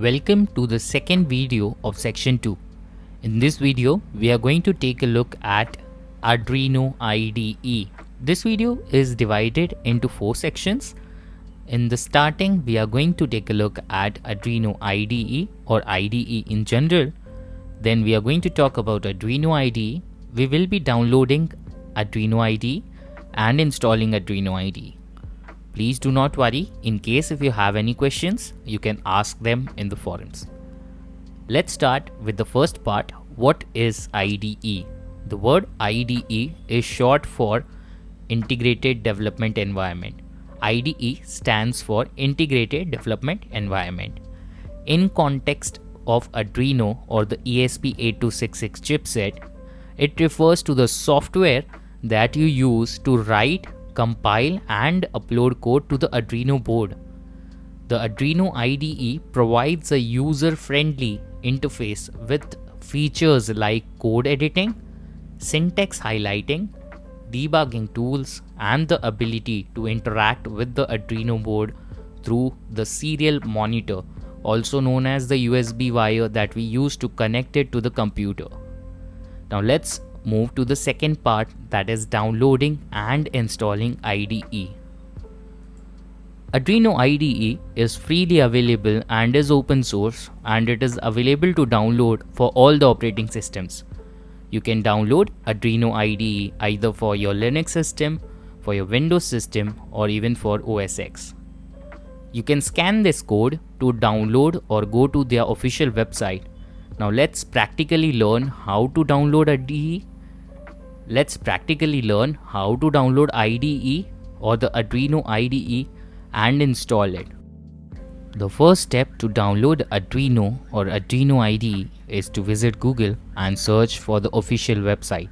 Welcome to the second video of section 2. In this video, we are going to take a look at Arduino IDE. This video is divided into 4 sections. In the starting, we are going to take a look at Arduino IDE or IDE in general. Then we are going to talk about Arduino IDE. We will be downloading Arduino IDE and installing Arduino IDE. Please do not worry. In case if you have any questions, you can ask them in the forums. Let's start with the first part. What is IDE? The word IDE is short for Integrated Development Environment. IDE stands for Integrated Development Environment. In context of Arduino or the ESP8266 chipset, it refers to the software that you use to write, compile and upload code to the Arduino board. The Arduino IDE provides a user-friendly interface with features like code editing, syntax highlighting, debugging tools, and the ability to interact with the Arduino board through the serial monitor, also known as the USB wire that we use to connect it to the computer. Now let's move to the second part, that is downloading and installing IDE. Arduino IDE is freely available and is open source, and it is available to download for all the operating systems. You can download Arduino IDE either for your Linux system, for your Windows system, or even for OS X. You can scan this code to download or go to their official website. Now let's practically learn how to download IDE. Let's practically learn how to download IDE or the Arduino IDE and install it. The first step to download Arduino or Arduino IDE is to visit Google and search for the official website.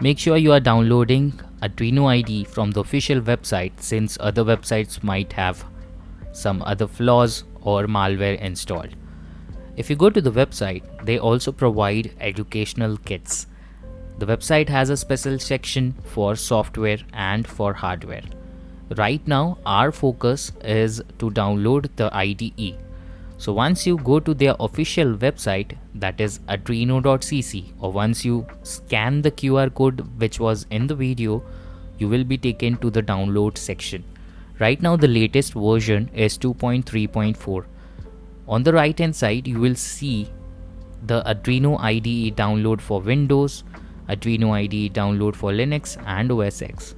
Make sure you are downloading Arduino IDE from the official website, since other websites might have some other flaws or malware installed. If you go to the website, they also provide educational kits. The website has a special section for software and for hardware. Right now, our focus is to download the IDE. So once you go to their official website, that is arduino.cc, or once you scan the QR code which was in the video, you will be taken to the download section. Right now, the latest version is 2.3.4. On the right hand side, you will see the Arduino IDE download for Windows, Arduino IDE download for Linux and OS X.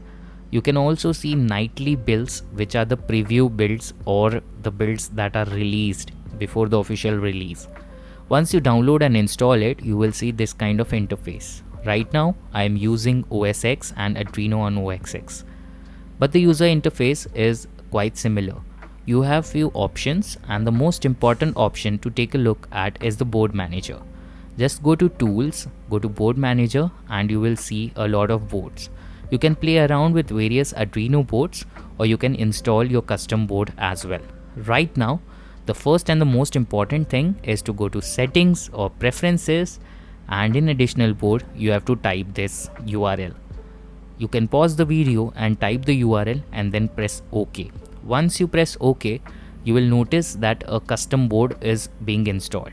You can also see nightly builds, which are the preview builds or the builds that are released before the official release. Once you download and install it, you will see this kind of interface. Right now, I am using OS X and Arduino on OS X. But the user interface is quite similar. You have few options, and the most important option to take a look at is the board manager. Just go to Tools, go to Board Manager, and you will see a lot of boards. You can play around with various Arduino boards, or you can install your custom board as well. Right now, the first and the most important thing is to go to Settings or Preferences, and in additional board, you have to type this URL. You can pause the video and type the URL and then press OK. Once you press OK, you will notice that a custom board is being installed.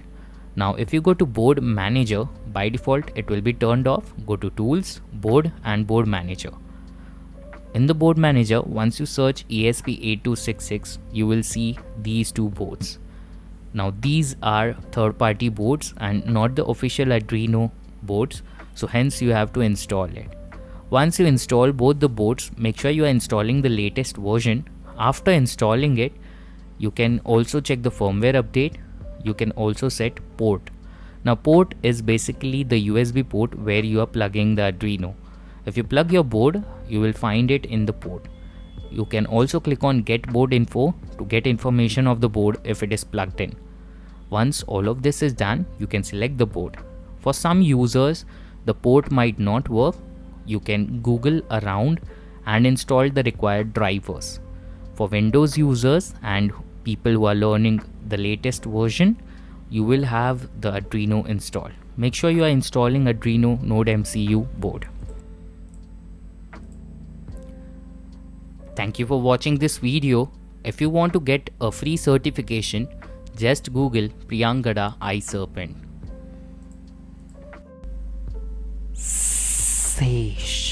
Now if you go to Board Manager, by default it will be turned off. Go to Tools, Board and Board Manager. In the Board Manager, once you search ESP8266, you will see these two boards. Now these are third-party boards and not the official Arduino boards, so hence you have to install it. Once you install both the boards, make sure you are installing the latest version. After installing it, you can also check the firmware update. You can also set port. Now port is basically the USB port where you are plugging the Arduino. If you plug your board, you will find it in the port. You can also click on Get Board Info to get information of the board if it is plugged in. Once all of this is done, you can select the board. For some users, the port might not work. You can Google around and install the required drivers. For Windows users and people who are learning the latest version, you will have the Arduino installed. Make sure you are installing Arduino Node MCU board. Thank you for watching this video. If you want to get a free certification, Just Google Priyangada eye serpent. Shesha.